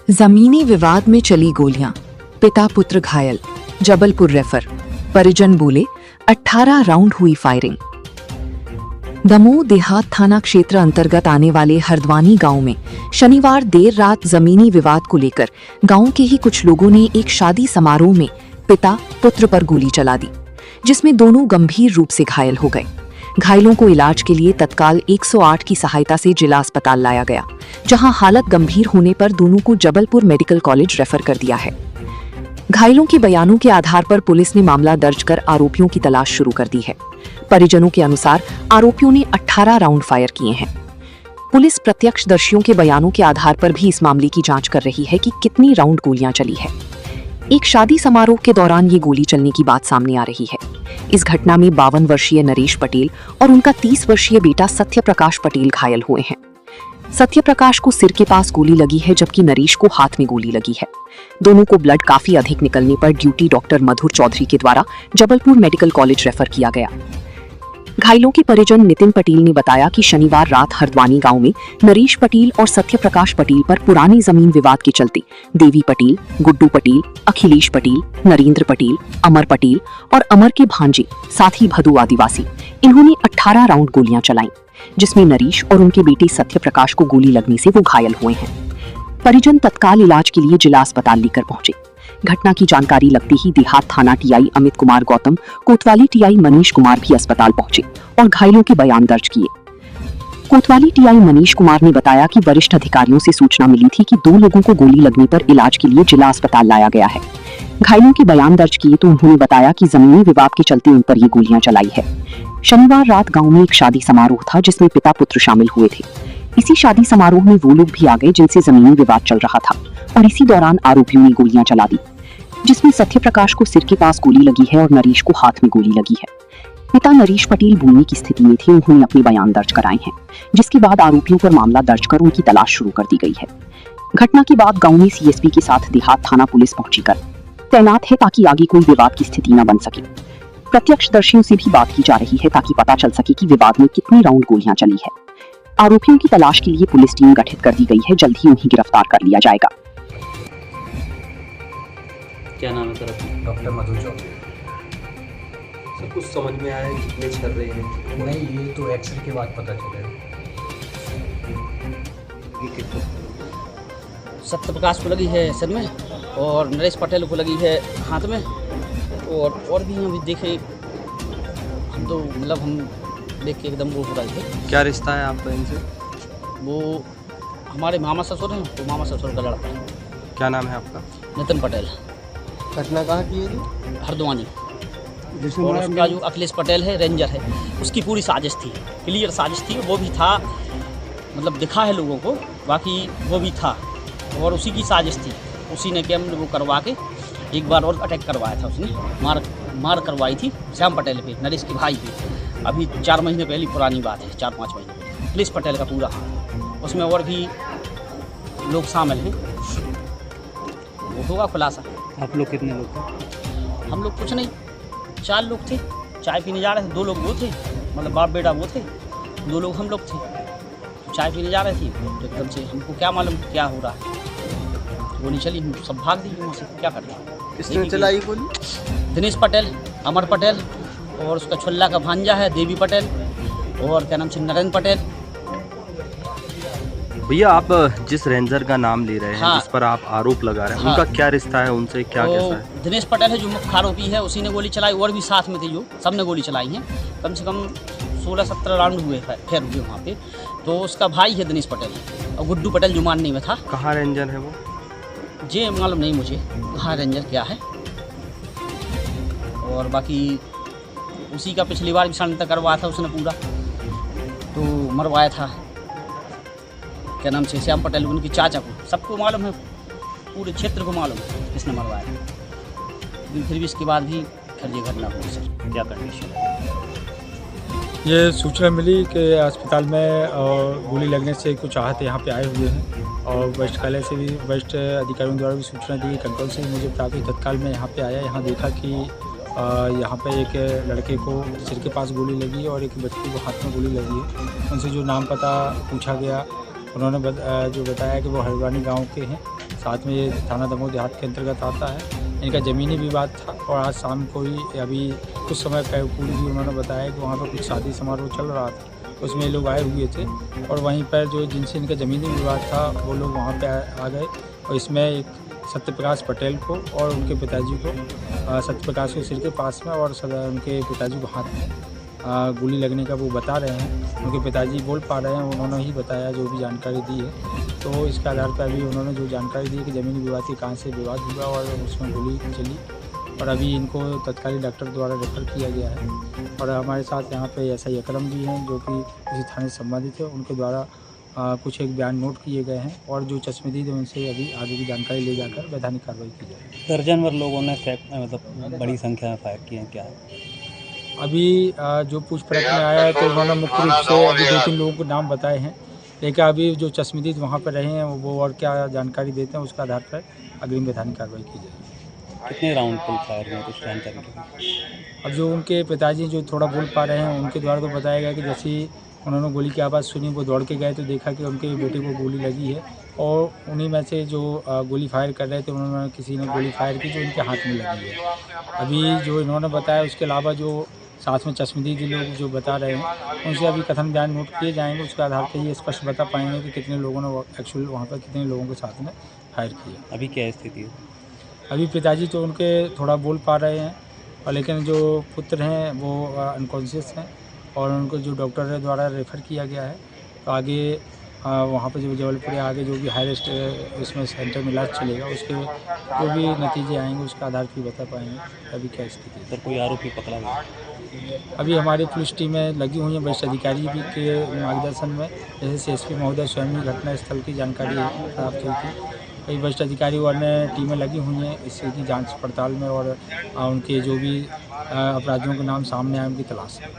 जमीनी विवाद में चली गोलियां, पिता पुत्र घायल, जबलपुर रेफर। परिजन बोले 18 राउंड हुई फायरिंग। दमोह देहात थाना क्षेत्र अंतर्गत आने वाले हरद्वानी गांव में शनिवार देर रात जमीनी विवाद को लेकर गांव के ही कुछ लोगों ने एक शादी समारोह में पिता पुत्र पर गोली चला दी, जिसमें दोनों गंभीर रूप से घायल हो गए। घायलों को इलाज के लिए तत्काल 108 की सहायता से जिला अस्पताल लाया गया, जहां हालत गंभीर होने पर दोनों को जबलपुर मेडिकल कॉलेज रेफर कर दिया है। घायलों के बयानों के आधार पर पुलिस ने मामला दर्ज कर आरोपियों की तलाश शुरू कर दी है। परिजनों के अनुसार आरोपियों ने 18 राउंड फायर किए हैं। पुलिस प्रत्यक्षदर्शियों के बयानों के आधार पर भी इस मामले की जांच कर रही है कि कितनी राउंड गोलियां चली है। एक शादी समारोह के दौरान ये गोली चलने की बात सामने आ रही है। इस घटना में 52 वर्षीय नरेश पटेल और उनका 30 वर्षीय बेटा सत्य प्रकाश पटेल घायल हुए हैं। सत्य प्रकाश को सिर के पास गोली लगी है, जबकि नरेश को हाथ में गोली लगी है। दोनों को ब्लड काफी अधिक निकलने पर ड्यूटी डॉक्टर मधुर चौधरी के द्वारा जबलपुर मेडिकल कॉलेज रेफर किया गया। घायलों के परिजन नितिन पटेल ने बताया कि शनिवार रात हरद्वानी गांव में नरेश पटेल और सत्य प्रकाश पटेल पर पुरानी जमीन विवाद के चलते देवी पटेल, गुड्डू पटेल, अखिलेश पटेल, नरेंद्र पटेल, अमर पटेल और अमर के भांजे साथ ही भदू आदिवासी इन्होंने 18 राउंड गोलियां चलाई, जिसमें नरेश और उनके बेटे सत्य प्रकाश को गोली लगने से वो घायल हुए हैं। परिजन तत्काल इलाज के लिए जिला अस्पताल लेकर पहुंचे। घटना की जानकारी लगते ही देहात थाना टीआई अमित कुमार गौतम, कोतवाली टीआई मनीष कुमार भी अस्पताल पहुंचे और घायलों के बयान दर्ज किए। कोतवाली टीआई मनीष कुमार ने बताया कि वरिष्ठ अधिकारियों से सूचना मिली थी कि 2 लोगों को गोली लगने पर इलाज के लिए जिला अस्पताल लाया गया है। घायलों के बयान दर्ज किए तो उन्होंने बताया कि जमीनी विवाद के चलते उन पर ये गोलियां चलाई है। शनिवार रात गांव में एक शादी समारोह था, जिसमें पिता पुत्र शामिल हुए थे। इसी शादी समारोह में वो लोग भी आ गए जिनसे जमीनी विवाद चल रहा था और इसी दौरान आरोपियों ने गोलियां चला दी, जिसमें सत्य प्रकाश को सिर के पास गोली लगी है और नरेश को हाथ में गोली लगी है। पिता नरेश पटेल बोलने की स्थिति में थे, उन्होंने अपने बयान दर्ज कराए हैं, जिसके बाद आरोपियों पर मामला दर्ज कर उनकी तलाश शुरू कर दी गई है। घटना के बाद गांव में सीएसपी के साथ देहात थाना पुलिस पहुंची कर तैनात है, ताकि आगे कोई विवाद की स्थिति न बन सके। प्रत्यक्षदर्शियों से भी बात की जा रही है ताकि पता चल सके कि विवाद में कितनी राउंड गोलियां चली है। आरोपियों की तलाश के लिए पुलिस टीम गठित कर दी गई है, जल्द ही उन्हें गिरफ्तार कर लिया जाएगा। क्या नाम है सर आपका? डॉक्टर मधुर चौधरी। सर कुछ समझ में आया है कितने छर रहे हैं? नहीं, ये तो एक्सरे के बाद पता चलेगा। सत्य प्रकाश को लगी है सिर में और नरेश पटेल को लगी है हाथ में, और भी हम देखे, हम तो मतलब हम देख के एकदम वो हो रहे थे। क्या रिश्ता है आपका इनसे? वो हमारे मामा ससुर हैं, तो मामा ससुर का लड़का है। क्या नाम है आपका? नितिन पटेल। घटना कहाँ की है? हरद्वानी। और उसका जो अखिलेश पटेल है, रेंजर है, उसकी पूरी साजिश थी, क्लियर साजिश थी। वो भी था, मतलब दिखा है लोगों को, बाकी वो भी था और उसी की साजिश थी। उसी ने कैम वो करवा के एक बार और अटैक करवाया था, उसने मार करवाई थी श्याम पटेल पे, नरेश के भाई पे। अभी 4 महीने पहले पुरानी बात है, 4-5 महीने पहले। अखिलेश पटेल का पूरा हाथ, उसमें और भी लोग शामिल हैं, वो होगा खुलासा। आप लोग कितने लोग थे? हम लोग कुछ नहीं, 4 लोग थे। चाय पीने जा रहे थे, 2 लोग वो थे, मतलब बाप बेटा वो थे, 2 लोग हम लोग थे। चाय पीने जा रहे थे, तो एकदम से हमको क्या मालूम क्या हो रहा है, गोली चली, हम सब भाग दी वहाँ से। क्या करते? किसने चलाई गोली? दिनेश पटेल, अमर पटेल और उसका छुल्ला का भांजा है देवी पटेल, और क्या नाम से नरेंद्र पटेल। भैया आप जिस रेंजर का नाम ले रहे हैं, हाँ, जिस पर आप आरोप लगा रहे हैं, हाँ, उनका क्या रिश्ता है उनसे, क्या कैसा है? दिनेश पटेल है जो मुख्य आरोपी है, उसी ने गोली चलाई, और भी साथ में थे जो सबने गोली चलाई है। कम से कम 16-17 राउंड हुए फिर हुए वहाँ पे। तो उसका भाई है दिनेश पटेल, और गुड्डू पटेल जो मानने में था। कहाँ रेंजर है वो? ये मालूम नहीं मुझे कहाँ रेंजर क्या है। और बाकी उसी का पिछली बार भी षड्यंत्र करवाया था उसने पूरा, तो मरवाया था क्या नाम से श्याम पटेल, उनकी चाचा को। सबको मालूम है, पूरे क्षेत्र को मालूम है किसने मरवाया था। लेकिन फिर भी इसके बाद भी खैर ये घटना हुई। सर क्या कंडीशन है? ये सूचना मिली कि अस्पताल में गोली लगने से कुछ आहत यहाँ पे आए हुए हैं, और वरिष्ठ कार्यालय से भी वरिष्ठ अधिकारियों द्वारा भी सूचना दी। कंट्रोल से मुझे प्राप्त तत्काल में यहाँ पे आया, यहाँ देखा कि यहाँ पे एक लड़के को सिर के पास गोली लगी और एक बच्चे को हाथ में गोली लगी है। उनसे जो नाम पता पूछा गया, उन्होंने जो बताया कि वो हरद्वानी गांव के हैं। साथ में ये थाना दमोह देहात के अंतर्गत आता है। इनका ज़मीनी विवाद था और आज शाम को ही अभी कुछ समय पूर्व भी उन्होंने बताया कि वहाँ पर कुछ शादी समारोह चल रहा था, उसमें ये लोग आए हुए थे और वहीं पर जो जिनसे इनका ज़मीनी विवाद था वो लोग वहाँ पे आ गए और इसमें एक सत्यप्रकाश पटेल को और उनके पिताजी को सत्यप्रकाश के सिर के पास में और उनके पिताजी को हाथ में गोली लगने का वो बता रहे हैं। उनके पिताजी बोल पा रहे हैं, उन्होंने ही बताया जो भी जानकारी दी है। तो इसके आधार पर अभी उन्होंने जो जानकारी दी है कि ज़मीनी विवाद के कहाँ से विवाद हुआ और उसमें गोली चली और अभी इनको तत्कालीन डॉक्टर द्वारा रेफर किया गया है। और हमारे साथ यहाँ पे एसआई अकरम भी हैं जो कि उसी थाने से संबंधित है, उनके द्वारा कुछ एक बयान नोट किए गए हैं और जो चश्मदीद है उनसे अभी आगे की जानकारी ले जाकर वैधानिक कार्रवाई की जाएगी। दर्जन भर लोगों ने मतलब बड़ी संख्या में फायर किए हैं क्या? अभी जो पूछपरछ में आया है तो उन्होंने मुख्य रूप से अभी 2-3 लोगों के नाम बताए हैं, लेकिन अभी जो चश्मदीद वहाँ पर रहे हैं वो और क्या जानकारी देते हैं उसके आधार पर अग्रिम वैधानिक कार्रवाई की जाएगी। कितने राउंड कुल फायर हुए कुछ जानकारी? अब जो उनके पिताजी जो थोड़ा बोल पा रहे हैं उनके द्वारा तो बताया गया कि जैसे ही उन्होंने गोली की आवाज़ सुनी वो दौड़ के गए तो देखा कि उनके बेटे को गोली लगी है और उन्हीं में से जो गोली फायर कर रहे थे उन्होंने किसी ने गोली फायर की जो इनके हाथ में लगी है। अभी जो इन्होंने बताया उसके अलावा जो साथ में चश्मदीद लोग जो बता रहे हैं उनसे अभी कथन बयान नोट किए जाएंगे, उसके आधार पर ये स्पष्ट बता पाएंगे कि कितने लोगों ने एक्चुअल वहाँ पर कितने लोगों के साथ में फायर किया। अभी क्या स्थिति है? अभी पिताजी तो उनके थोड़ा बोल पा रहे हैं और लेकिन जो पुत्र हैं वो अनकॉन्शियस हैं और उनको जो डॉक्टर द्वारा रेफ़र किया गया है तो आगे वहाँ पर जो जबलपुर या आगे जो भी हाईएस्ट इसमें सेंटर में इलाज चलेगा उसके जो भी नतीजे आएंगे उसके आधार पर बता पाएंगे अभी क्या स्थिति है। सर कोई आरोपी पकड़ा गया? अभी हमारी पुलिस टीमें लगी हुई हैं वरिष्ठ अधिकारी भी के मार्गदर्शन में, जैसे सीएसपी महोदय स्वयं ही घटनास्थल की जानकारी प्राप्त हुई थी। कई वरिष्ठ अधिकारी और अन्य टीमें लगी हुई हैं इसकी की जांच पड़ताल में और उनके जो भी अपराधियों के नाम सामने आए उनकी तलाश है।